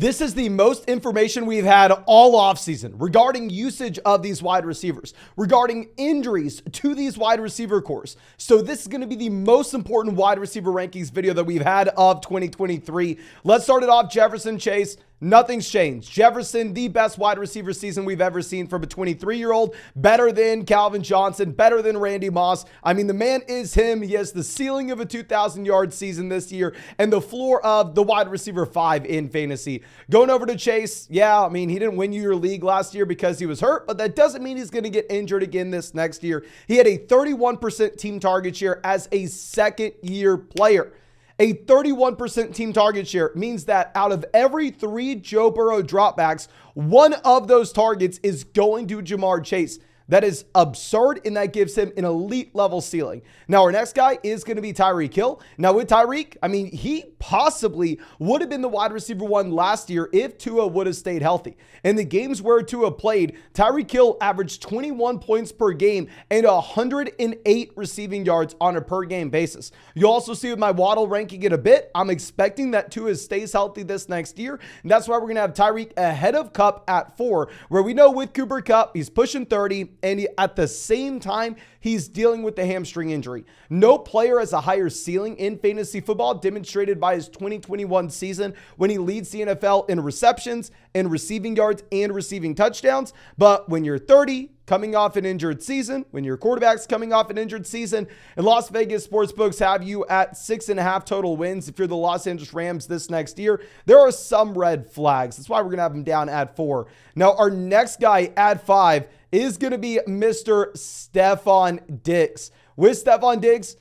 This is the most information we've had all offseason regarding usage of these wide receivers, regarding injuries to these wide receiver cores. So this is going to be the most important wide receiver rankings video that we've had of 2023. Let's start it off. Jefferson, Chase. Nothing's changed. Jefferson, the best wide receiver season we've ever seen from a 23-year-old. Better than Calvin Johnson, better than Randy Moss. I mean, the man is him. He has the ceiling of a 2,000-yard season this year and the floor of the wide receiver 5 in fantasy. Going over to Chase, yeah, I mean, he didn't win you your league last year because he was hurt, but that doesn't mean he's going to get injured again this next year. He had a 31% team target share as a second-year player. A 31% team target share means that out of every 3 Joe Burrow dropbacks, one of those targets is going to Jamar Chase. That is absurd, and that gives him an elite level ceiling. Now, our next guy is going to be Tyreek Hill. Now, with Tyreek, I mean, he possibly would have been the wide receiver 1 last year if Tua would have stayed healthy. In the games where Tua played, Tyreek Hill averaged 21 points per game and 108 receiving yards on a per game basis. You'll also see with my Waddle ranking in a bit, I'm expecting that Tua stays healthy this next year. And that's why we're going to have Tyreek ahead of Kupp at 4, where we know with Cooper Kupp, he's pushing 30. And at the same time, he's dealing with the hamstring injury. No player has a higher ceiling in fantasy football, demonstrated by his 2021 season when he leads the NFL in receptions and receiving yards and receiving touchdowns. But when you're 30, coming off an injured season, when your quarterback's coming off an injured season, and Las Vegas sportsbooks have you at 6.5 total wins if you're the Los Angeles Rams this next year, there are some red flags. That's why we're going to have him down at 4. Now, our next guy at 5 is going to be Mr. Stefon Diggs. With Stefon Diggs,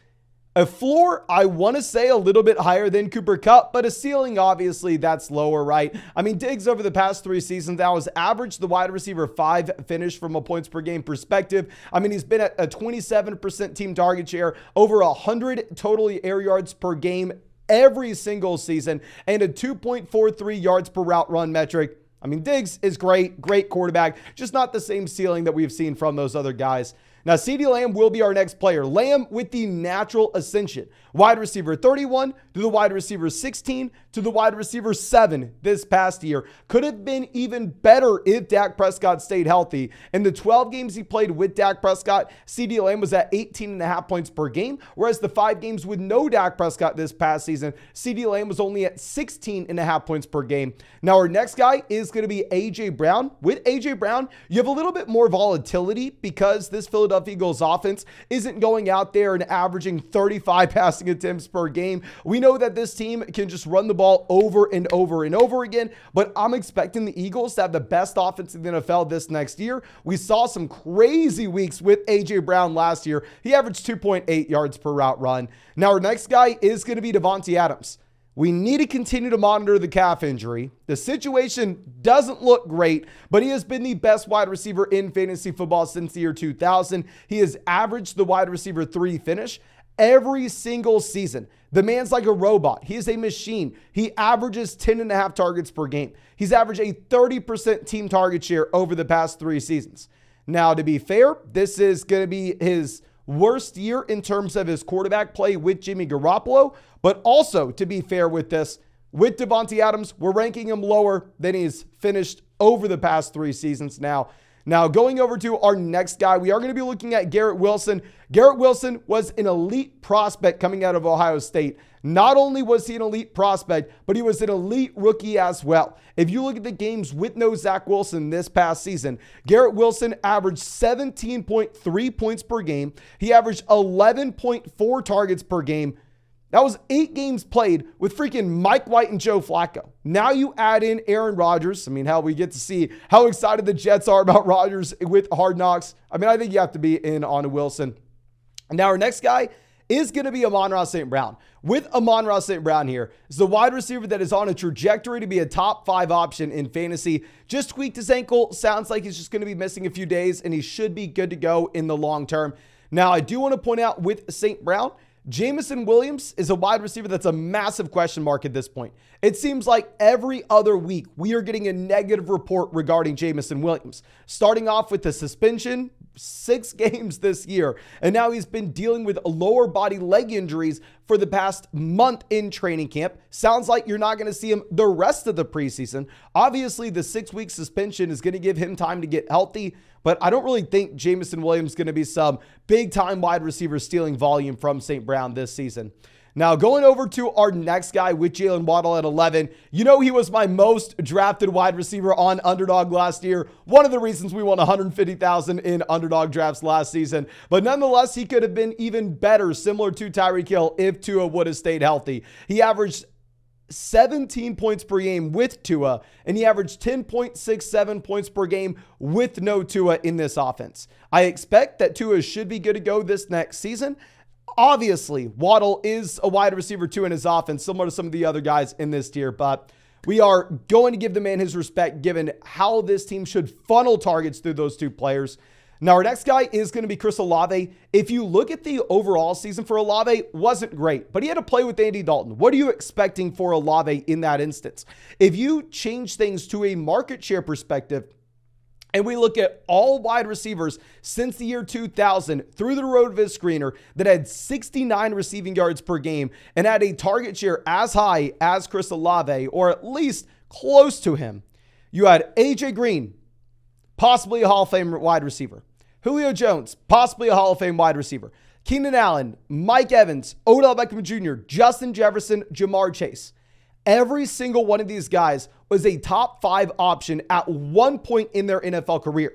a floor, I want to say a little bit higher than Cooper Kupp, but a ceiling, obviously, that's lower, right? I mean, Diggs over the past 3 seasons now has averaged the wide receiver 5 finish from a points per game perspective. I mean, he's been at a 27% team target share, over 100 total air yards per game every single season, and a 2.43 yards per route run metric. I mean, Diggs is great quarterback, just not the same ceiling that we've seen from those other guys. Now, CeeDee Lamb will be our next player. Lamb with the natural ascension. Wide receiver 31 to the wide receiver 16 to the wide receiver 7 this past year. Could have been even better if Dak Prescott stayed healthy. In the 12 games he played with Dak Prescott, CeeDee Lamb was at 18.5 points per game, whereas the 5 games with no Dak Prescott this past season, CeeDee Lamb was only at 16.5 points per game. Now, our next guy is going to be A.J. Brown. With A.J. Brown, you have a little bit more volatility because this Philadelphia Eagles offense isn't going out there and averaging 35 passing attempts per game. We know that this team can just run the ball over and over and over again, but I'm expecting the Eagles to have the best offense in the NFL this next year. We saw some crazy weeks with A.J. Brown last year. He averaged 2.8 yards per route run. Now, our next guy is going to be Davante Adams. We need to continue to monitor the calf injury. The situation doesn't look great, but he has been the best wide receiver in fantasy football since the year 2000. He has averaged the wide receiver 3 finish every single season. The man's like a robot. He is a machine. He averages 10.5 targets per game. He's averaged a 30% team target share over the past 3 seasons. Now, to be fair, this is going to be his worst year in terms of his quarterback play with Jimmy Garoppolo, but also, to be fair with this, with Davante Adams, we're ranking him lower than he's finished over the past 3 seasons now. Now, going over to our next guy, we are going to be looking at Garrett Wilson. Garrett Wilson was an elite prospect coming out of Ohio State. Not only was he an elite prospect, but he was an elite rookie as well. If you look at the games with no Zach Wilson this past season, Garrett Wilson averaged 17.3 points per game. He averaged 11.4 targets per game. That was 8 games played with freaking Mike White and Joe Flacco. Now you add in Aaron Rodgers. I mean, hell, we get to see how excited the Jets are about Rodgers with Hard Knocks. I mean, I think you have to be in on Wilson. Now, our next guy is going to be Amon-Ra St. Brown. With Amon-Ra St. Brown here, is the wide receiver that is on a trajectory to be a top 5 option in fantasy. Just tweaked his ankle. Sounds like he's just going to be missing a few days, and he should be good to go in the long term. Now, I do want to point out with St. Brown, Jameson Williams is a wide receiver that's a massive question mark at this point. It seems like every other week we are getting a negative report regarding Jameson Williams. Starting off with the suspension 6 games this year, and now he's been dealing with lower body leg injuries for the past month in training camp. Sounds like you're not going to see him the rest of the preseason. Obviously, the 6-week suspension is going to give him time to get healthy, but I don't really think Jameson Williams is going to be some big-time wide receiver stealing volume from St. Brown this season. Now, going over to our next guy with Jalen Waddle at 11. You know, he was my most drafted wide receiver on Underdog last year. One of the reasons we won $150,000 in Underdog drafts last season. But nonetheless, he could have been even better, similar to Tyreek Hill, if Tua would have stayed healthy. He averaged 17 points per game with Tua, and he averaged 10.67 points per game with no Tua in this offense. I expect that Tua should be good to go this next season. Obviously, Waddle is a wide receiver too in his offense, similar to some of the other guys in this tier, but we are going to give the man his respect given how this team should funnel targets through those two players. Now, our next guy is going to be Chris Olave. If you look at the overall season for Olave, wasn't great, but he had to play with Andy Dalton. What are you expecting for Olave in that instance? If you change things to a market share perspective, and we look at all wide receivers since the year 2000 through the RotoViz screener that had 69 receiving yards per game and had a target share as high as Chris Olave, or at least close to him. You had AJ Green, possibly a Hall of Fame wide receiver. Julio Jones, possibly a Hall of Fame wide receiver. Keenan Allen, Mike Evans, Odell Beckham Jr., Justin Jefferson, Jamar Chase. Every single one of these guys was a top 5 option at one point in their NFL career.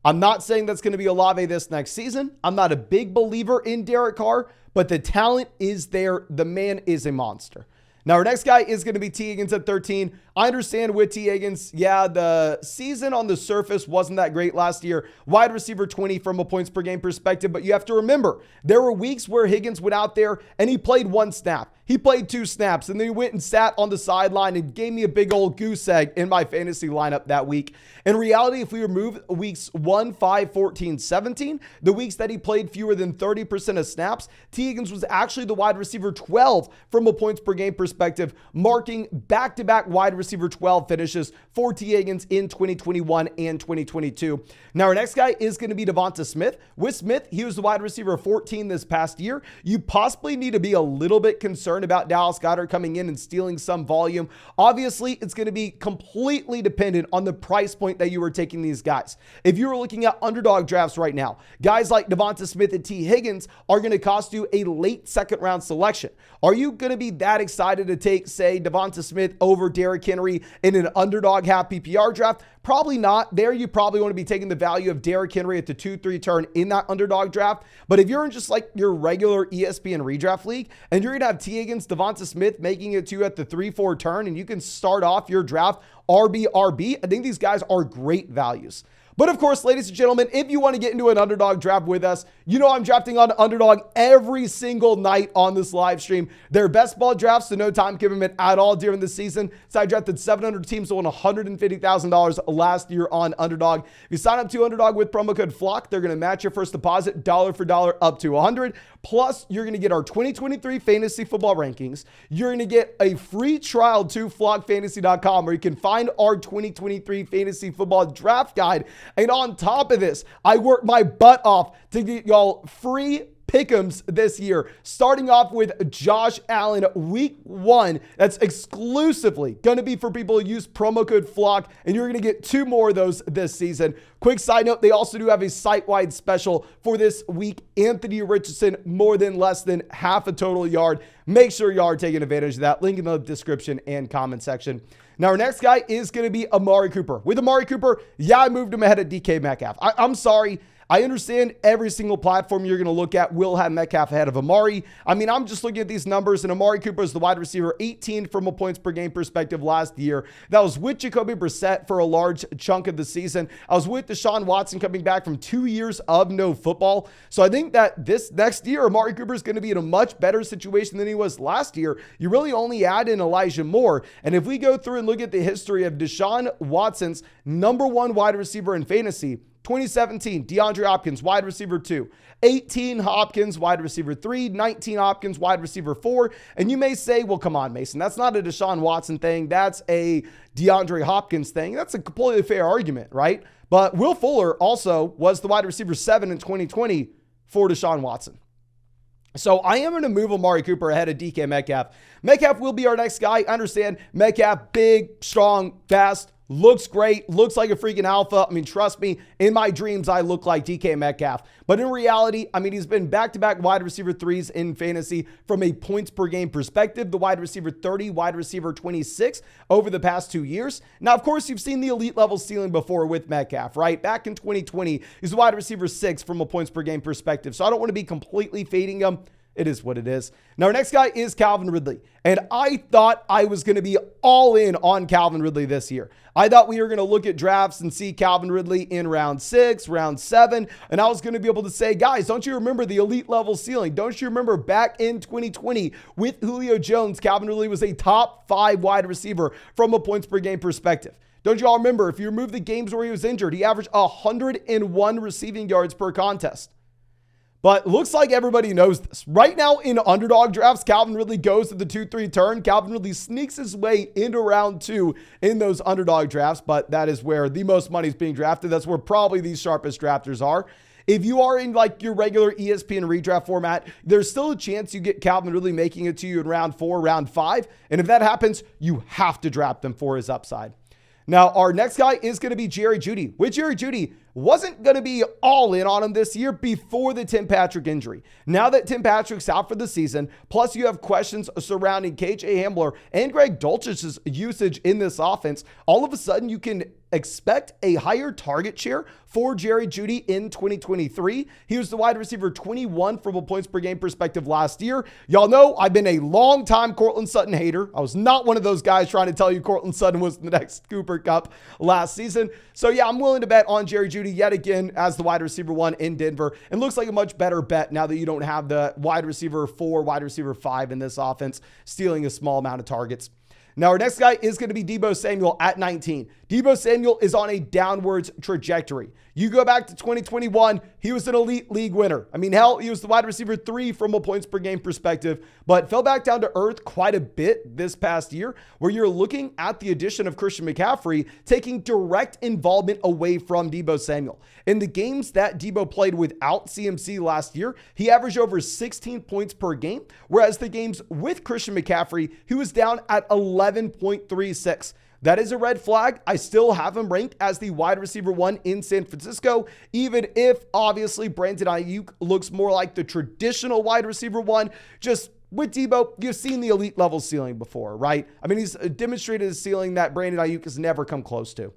I'm not saying that's going to be Olave this next season. I'm not a big believer in Derek Carr, but the talent is there. The man is a monster. Now, our next guy is going to be T. Higgins at 13. I understand with T. Higgins, yeah, the season on the surface wasn't that great last year. Wide receiver 20 from a points per game perspective, but you have to remember, there were weeks where Higgins went out there and he played 1 snap. He played 2 snaps, and then he went and sat on the sideline and gave me a big old goose egg in my fantasy lineup that week. In reality, if we remove weeks 1, 5, 14, 17, the weeks that he played fewer than 30% of snaps, T. Higgins was actually the wide receiver 12 from a points per game perspective, marking back-to-back wide receiver 12 finishes for T. Higgins in 2021 and 2022. Now, our next guy is going to be Devonta Smith. With Smith, he was the wide receiver 14 this past year. You possibly need to be a little bit concerned about Dallas Goedert coming in and stealing some volume. Obviously, it's going to be completely dependent on the price point that you were taking these guys. If you were looking at underdog drafts right now, guys like Devonta Smith and T. Higgins are going to cost you a late second round selection. Are you going to be that excited to take, say, Devonta Smith over Derrick Henry in an underdog half PPR draft? Probably not. There, you probably want to be taking the value of Derrick Henry at the 2-3 turn in that underdog draft. But if you're in just like your regular ESPN redraft league and you're going to have T. Higgins, Devonta Smith making it to at the 3-4 turn, and you can start off your draft RB, I think these guys are great values. But of course, ladies and gentlemen, if you want to get into an underdog draft with us, you know I'm drafting on Underdog every single night on this live stream. They're best ball drafts, so no time commitment at all during the season. So I drafted 700 teams to win $150,000 last year on Underdog. If you sign up to Underdog with promo code FLOCK, they're going to match your first deposit dollar for dollar up to $100. Plus, you're going to get our 2023 fantasy football rankings. You're going to get a free trial to flockfantasy.com where you can find our 2023 fantasy football draft guide. And on top of this, I worked my butt off to get y'all free pick'ems this year, starting off with Josh Allen week 1. That's exclusively going to be for people who use promo code FLOCK, and you're going to get 2 more of those this season. Quick side note, they also do have a site-wide special for this week. Anthony Richardson, more than less than half a total yard. Make sure y'all are taking advantage of that. Link in the description and comment section. Now, our next guy is going to be Amari Cooper. With Amari Cooper, yeah, I moved him ahead of DK Metcalf. I'm sorry. I understand every single platform you're going to look at will have Metcalf ahead of Amari. I mean, I'm just looking at these numbers, and Amari Cooper is the wide receiver 18 from a points per game perspective last year. That was with Jacoby Brissett for a large chunk of the season. I was with Deshaun Watson coming back from 2 years of no football. So I think that this next year, Amari Cooper is going to be in a much better situation than he was last year. You really only add in Elijah Moore. And if we go through and look at the history of Deshaun Watson's number 1 wide receiver in fantasy, 2017, DeAndre Hopkins, wide receiver 2. 18, Hopkins, wide receiver 3. 19, Hopkins, wide receiver 4. And you may say, well, come on, Mason, that's not a Deshaun Watson thing. That's a DeAndre Hopkins thing. That's a completely fair argument, right? But Will Fuller also was the wide receiver 7 in 2020 for Deshaun Watson. So I am going to move Amari Cooper ahead of DK Metcalf. Metcalf will be our next guy. I understand Metcalf, big, strong, fast, looks great, looks like a freaking alpha. I mean, trust me, in my dreams, I look like DK Metcalf. But in reality, I mean, he's been back-to-back wide receiver 3s in fantasy from a points per game perspective. The wide receiver 30, wide receiver 26 over the past 2 years. Now, of course, you've seen the elite level ceiling before with Metcalf, right? Back in 2020, he's a wide receiver 6 from a points per game perspective. So I don't want to be completely fading him. It is what it is. Now, our next guy is Calvin Ridley. And I thought I was going to be all in on Calvin Ridley this year. I thought we were going to look at drafts and see Calvin Ridley in round 6, round 7. And I was going to be able to say, guys, don't you remember the elite level ceiling? Don't you remember back in 2020 with Julio Jones, Calvin Ridley was a top 5 wide receiver from a points per game perspective. Don't you all remember, if you remove the games where he was injured, he averaged 101 receiving yards per contest. But looks like everybody knows this. Right now in underdog drafts, Calvin Ridley goes to the 2-3 turn. Calvin Ridley sneaks his way into round 2 in those underdog drafts, but that is where the most money is being drafted. That's where probably the sharpest drafters are. If you are in like your regular ESPN redraft format, there's still a chance you get Calvin Ridley making it to you in round 4, round 5. And if that happens, you have to draft him for his upside. Now, our next guy is going to be Jerry Jeudy. With Jerry Jeudy, wasn't going to be all in on him this year before the Tim Patrick injury. Now that Tim Patrick's out for the season, plus you have questions surrounding KJ Hamler and Greg Dulcich's usage in this offense, all of a sudden you can expect a higher target share for Jerry Jeudy in 2023. He was the wide receiver 21 from a points per game perspective last year. Y'all know I've been a long time Courtland Sutton hater. I was not one of those guys trying to tell you Courtland Sutton was the next Cooper Kupp last season. So yeah, I'm willing to bet on Jerry Jeudy yet again as the wide receiver 1 in Denver. And looks like a much better bet now that you don't have the wide receiver 4, wide receiver 5 in this offense stealing a small amount of targets. Now, our next guy is going to be Deebo Samuel at 19. Deebo Samuel is on a downwards trajectory. You go back to 2021, he was an elite league winner. I mean, hell, he was the wide receiver 3 from a points per game perspective, but fell back down to earth quite a bit this past year, where you're looking at the addition of Christian McCaffrey taking direct involvement away from Deebo Samuel. In the games that Deebo played without CMC last year, he averaged over 16 points per game, whereas the games with Christian McCaffrey, he was down at 11.36. That is a red flag. I still have him ranked as the wide receiver 1 in San Francisco, even if obviously Brandon Aiyuk looks more like the traditional wide receiver 1. Just with Deebo, you've seen the elite level ceiling before, right? I mean, he's demonstrated a ceiling that Brandon Aiyuk has never come close to.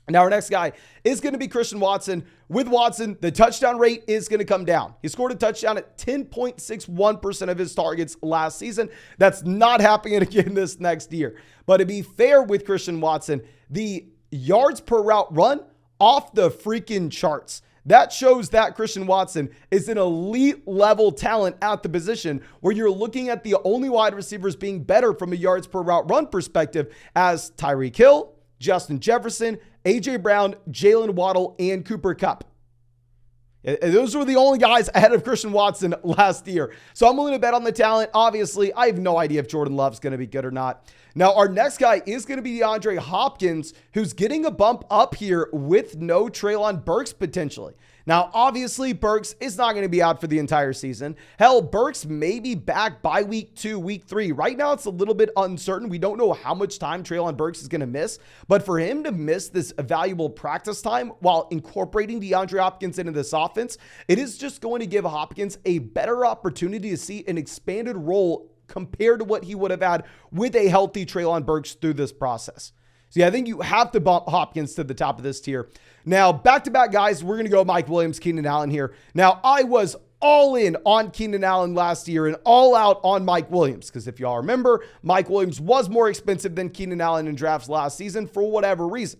Now, our next guy is going to be Christian Watson. With Watson, the touchdown rate is going to come down. He scored a touchdown at 10.61% of his targets last season. That's not happening again this next year. But to be fair with Christian Watson, the yards per route run off the freaking charts. That shows that Christian Watson is an elite level talent at the position, where you're looking at the only wide receivers being better from a yards per route run perspective as Tyreek Hill, Justin Jefferson, A.J. Brown, Jalen Waddle, and Cooper Kupp. Those were the only guys ahead of Christian Watson last year. So I'm willing to bet on the talent. Obviously, I have no idea if Jordan Love's going to be good or not. Now, our next guy is going to be DeAndre Hopkins, who's getting a bump up here with no Treylon Burks potentially. Now, obviously, Burks is not going to be out for the entire season. Hell, Burks may be back by week 2, week 3. Right now, it's a little bit uncertain. We don't know how much time Treylon Burks is going to miss. But for him to miss this valuable practice time while incorporating DeAndre Hopkins into this offense, it is just going to give Hopkins a better opportunity to see an expanded role compared to what he would have had with a healthy Treylon Burks through this process. So yeah, I think you have to bump Hopkins to the top of this tier. Now, back-to-back guys, we're going to go Mike Williams, Keenan Allen here. Now, I was all in on Keenan Allen last year and all out on Mike Williams, because if y'all remember, Mike Williams was more expensive than Keenan Allen in drafts last season for whatever reason.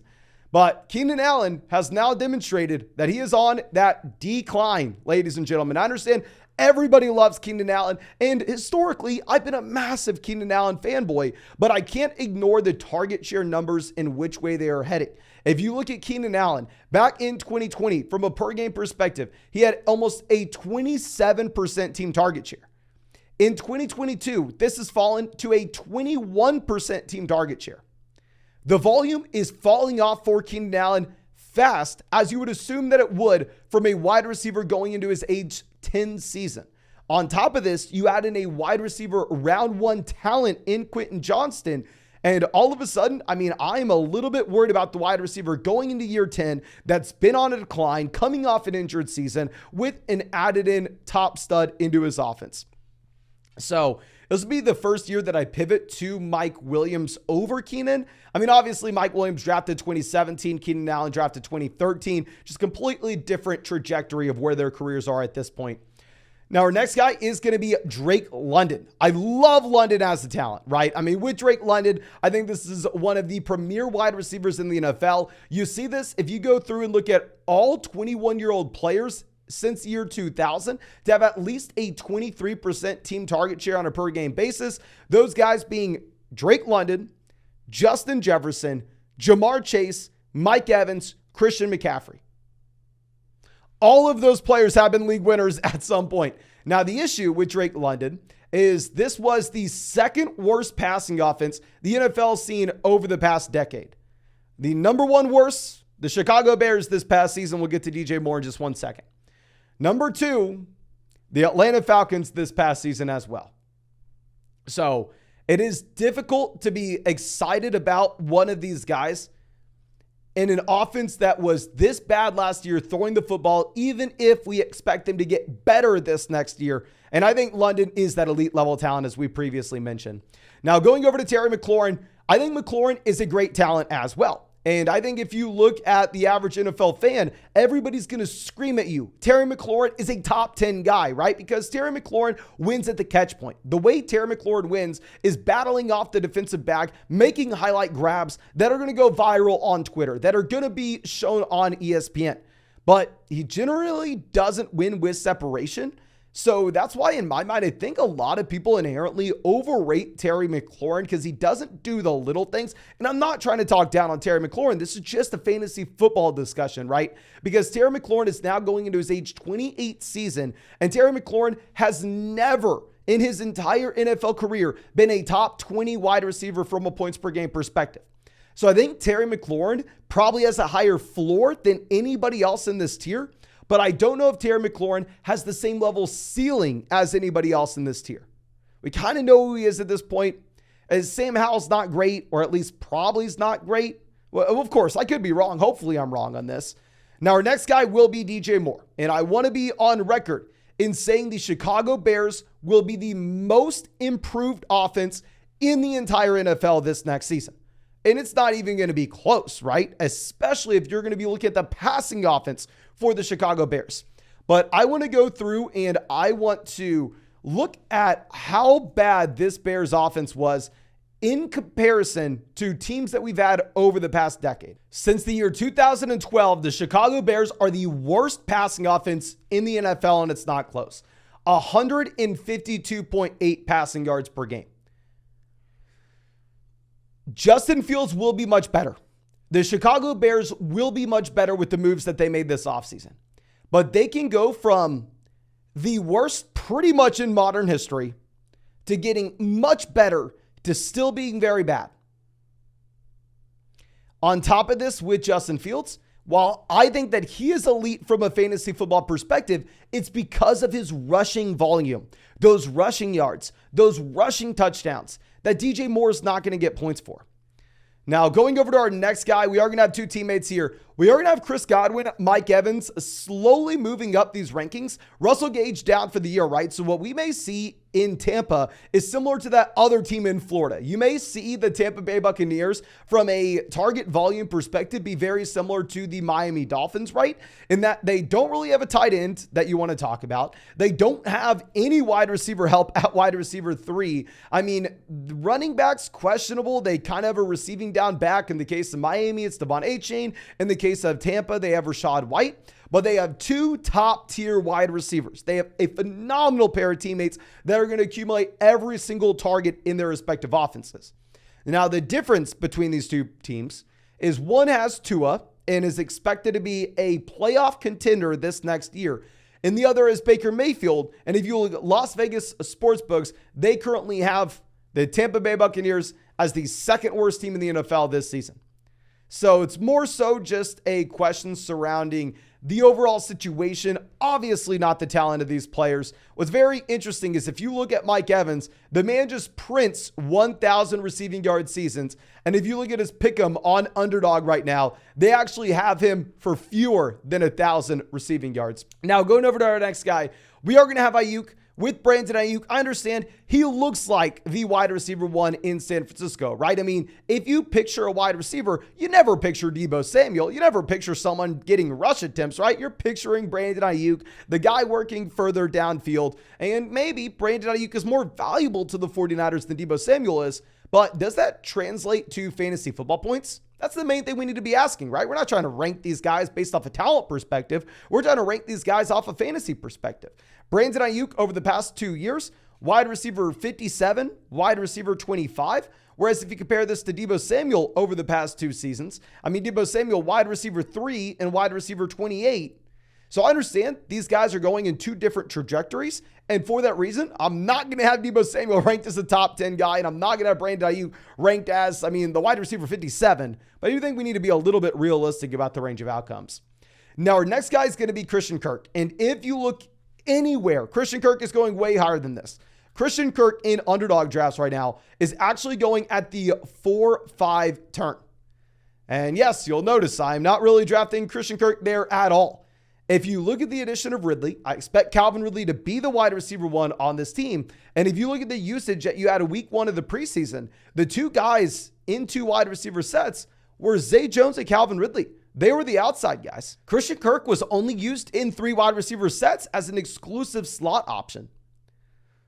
But Keenan Allen has now demonstrated that he is on that decline, ladies and gentlemen. I understand Everybody loves Keenan Allen. And historically, I've been a massive Keenan Allen fanboy, but I can't ignore the target share numbers and which way they are heading. If you look at Keenan Allen, back in 2020, from a per game perspective, he had almost a 27% team target share. In 2022, this has fallen to a 21% team target share. The volume is falling off for Keenan Allen fast, as you would assume that it would from a wide receiver going into his age 10 season. On top of this, you add in a wide receiver round one talent in Quentin Johnston, and all of a sudden, I'm a little bit worried about the wide receiver going into year 10 that's been on a decline, coming off an injured season with an added in top stud into his offense. So this will be the first year that I pivot to Mike Williams over Keenan. Obviously Mike Williams drafted 2017, Keenan Allen drafted 2013, just completely different trajectory of where their careers are at this point. Now, our next guy is going to be Drake London. I love London as a talent, right? With Drake London, I think this is one of the premier wide receivers in the NFL. You see this if you go through and look at all 21-year-old players since year 2000 to have at least a 23% team target share on a per game basis. Those guys being Drake London, Justin Jefferson, Jamar Chase, Mike Evans, Christian McCaffrey. All of those players have been league winners at some point. Now, the issue with Drake London is this was the second worst passing offense the NFL's seen over the past decade. The number one worst, the Chicago Bears this past season. We'll get to DJ Moore in just 1 second. Number two, the Atlanta Falcons this past season as well. So it is difficult to be excited about one of these guys in an offense that was this bad last year throwing the football, even if we expect them to get better this next year. And I think London is that elite level talent, as we previously mentioned. Now, going over to Terry McLaurin, I think McLaurin is a great talent as well. And I think if you look at the average NFL fan, everybody's going to scream at you. Terry McLaurin is a top 10 guy, right? Because Terry McLaurin wins at the catch point. The way Terry McLaurin wins is battling off the defensive back, making highlight grabs that are going to go viral on Twitter, that are going to be shown on ESPN. But he generally doesn't win with separation. So that's why, in my mind, I think a lot of people inherently overrate Terry McLaurin because he doesn't do the little things. And I'm not trying to talk down on Terry McLaurin. This is just a fantasy football discussion, right? Because Terry McLaurin is now going into his age 28 season, and Terry McLaurin has never in his entire NFL career been a top 20 wide receiver from a points per game perspective. So I think Terry McLaurin probably has a higher floor than anybody else in this tier. But I don't know if Terry McLaurin has the same level ceiling as anybody else in this tier. We kind of know who he is at this point. As Sam Howell's not great, or at least probably is not great. Well, of course, I could be wrong. Hopefully I'm wrong on this. Now, our next guy will be DJ Moore. And I want to be on record in saying the Chicago Bears will be the most improved offense in the entire NFL this next season. And it's not even going to be close, right? Especially if you're going to be looking at the passing offense for the Chicago Bears. But I want to go through and I want to look at how bad this Bears offense was in comparison to teams that we've had over the past decade. Since the year 2012, the Chicago Bears are the worst passing offense in the NFL, and it's not close. 152.8 passing yards per game. Justin Fields will be much better. The Chicago Bears will be much better with the moves that they made this offseason. But they can go from the worst pretty much in modern history to getting much better to still being very bad. On top of this, with Justin Fields, while I think that he is elite from a fantasy football perspective, it's because of his rushing volume, those rushing yards, those rushing touchdowns that DJ Moore is not going to get points for. Now, going over to our next guy, we are going to have two teammates here. We are going to have Chris Godwin, Mike Evans slowly moving up these rankings. Russell Gage down for the year, right? So what we may see in Tampa is similar to that other team in Florida. You may see the Tampa Bay Buccaneers from a target volume perspective be very similar to the Miami Dolphins, right? In that they don't really have a tight end that you want to talk about. They don't have any wide receiver help at wide receiver 3. I mean, running backs questionable. They kind of have a receiving down back. In the case of Miami, it's Devon Achane. In the case of Tampa, they have Rashad White. but they have two top tier wide receivers. They have a phenomenal pair of teammates that are going to accumulate every single target in their respective offenses. Now, the difference between these two teams is one has Tua and is expected to be a playoff contender this next year, and the other is Baker Mayfield. And if you look at Las Vegas sportsbooks, they currently have the Tampa Bay Buccaneers as the second worst team in the NFL this season. So it's more so just a question surrounding the overall situation, obviously not the talent of these players. What's very interesting is if you look at Mike Evans, the man just prints 1,000 receiving yard seasons. And if you look at his pick'em on Underdog right now, they actually have him for fewer than 1,000 receiving yards. Now, going over to our next guy, we are going to have Aiyuk. With Brandon Aiyuk, I understand he looks like the wide receiver one in San Francisco, right? I mean, if you picture a wide receiver, you never picture Deebo Samuel. You never picture someone getting rush attempts, right? You're picturing Brandon Aiyuk, the guy working further downfield. And maybe Brandon Aiyuk is more valuable to the 49ers than Deebo Samuel is. But does that translate to fantasy football points? That's the main thing we need to be asking, right? We're not trying to rank these guys based off a talent perspective. We're trying to rank these guys off a fantasy perspective. Brandon Aiyuk over the past 2 years, wide receiver 57, wide receiver 25. Whereas if you compare this to Deebo Samuel over the past 2 seasons, I mean, Deebo Samuel, wide receiver 3 and wide receiver 28. So I understand these guys are going in 2 different trajectories. And for that reason, I'm not going to have Deebo Samuel ranked as a top 10 guy. And I'm not going to have Brandon Aiyuk ranked as, the wide receiver 57. But I do think we need to be a little bit realistic about the range of outcomes. Now, our next guy is going to be Christian Kirk. And if you look anywhere, Christian Kirk is going way higher than this. Christian Kirk in Underdog drafts right now is actually going at the 4-5 turn. And yes, you'll notice I'm not really drafting Christian Kirk there at all. If you look at the addition of Ridley, I expect Calvin Ridley to be the wide receiver one on this team. And if you look at the usage that you had in week 1 of the preseason, the 2 guys in 2 wide receiver sets were Zay Jones and Calvin Ridley. They were the outside guys. Christian Kirk was only used in 3 wide receiver sets as an exclusive slot option.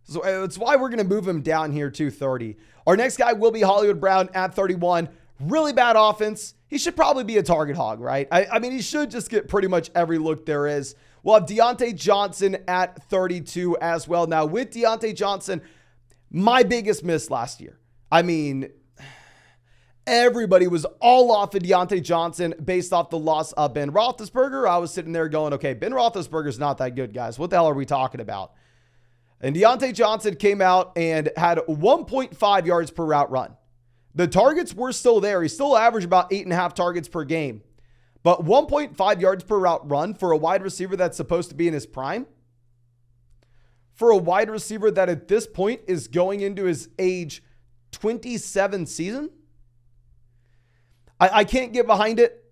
So it's why we're going to move him down here to 30. Our next guy will be Hollywood Brown at 31. Really bad offense. He should probably be a target hog, right? I mean, he should just get pretty much every look there is. We'll have Deontay Johnson at 32 as well. Now, with Deontay Johnson, my biggest miss last year. I mean, everybody was all off of Deontay Johnson based off the loss of Ben Roethlisberger. I was sitting there going, okay, Ben Roethlisberger's not that good, guys. What the hell are we talking about? And Deontay Johnson came out and had 1.5 yards per route run. The targets were still there. He still averaged about 8.5 targets per game. But 1.5 yards per route run for a wide receiver that's supposed to be in his prime? For a wide receiver that at this point is going into his age 27 season? I can't get behind it.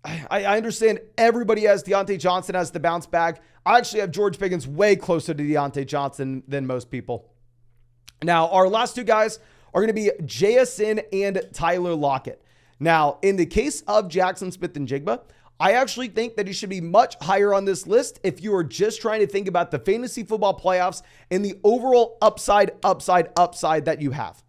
I understand everybody has Deontay Johnson as the bounce back. I actually have George Pickens way closer to Deontay Johnson than most people. Now, our last 2 guys are going to be JSN and Tyler Lockett. Now, in the case of Jackson Smith-Njigba, I actually think that he should be much higher on this list if you are just trying to think about the fantasy football playoffs and the overall upside that you have.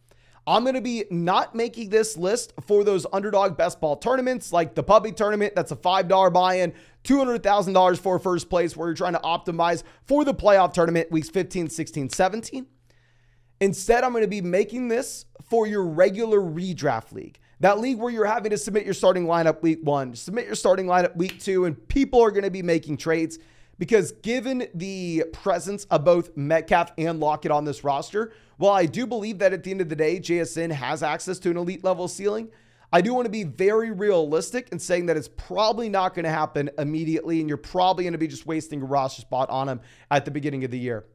I'm going to be not making this list for those Underdog best ball tournaments like the Puppy tournament. That's a $5 buy-in, $200,000 for first place where you're trying to optimize for the playoff tournament weeks 15, 16, 17. Instead, I'm going to be making this for your regular redraft league. That league where you're having to submit your starting lineup week 1, submit your starting lineup week 2, and people are going to be making trades because given the presence of both Metcalf and Lockett on this roster, while I do believe that at the end of the day, JSN has access to an elite level ceiling, I do want to be very realistic in saying that it's probably not going to happen immediately, and you're probably going to be just wasting a roster spot on him at the beginning of the year.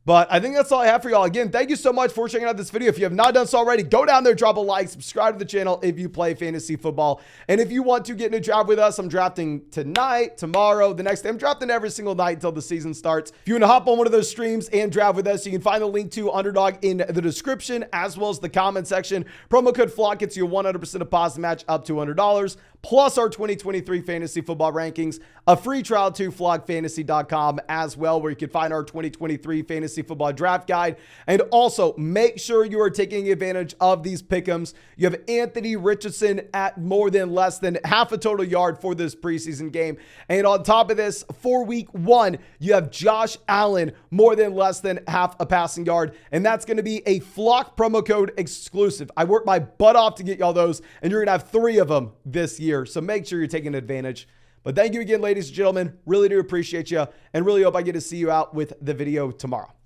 But I think that's all I have for y'all. Again, thank you so much for checking out this video. If you have not done so already, go down there, drop a like, subscribe to the channel if you play fantasy football. And if you want to get in a draft with us, I'm drafting tonight, tomorrow, the next day. I'm drafting every single night until the season starts. If you want to hop on one of those streams and draft with us, you can find the link to Underdog in the description as well as the comment section. Promo code FLOCK gets you a 100% deposit match up to $100. Plus our 2023 fantasy football rankings, a free trial to flockfantasy.com as well, where you can find our 2023 fantasy fantasy football draft guide. And also make sure you are taking advantage of these pick'ems. You have Anthony Richardson at more than less than half a total yard for this preseason game. And on top of this, for week 1, you have Josh Allen more than less than half a passing yard. And that's going to be a Flock promo code exclusive. I worked my butt off to get y'all those, and you're going to have 3 of them this year. So make sure you're taking advantage. But thank you again, ladies and gentlemen. Really do appreciate you, and really hope I get to see you out with the video tomorrow.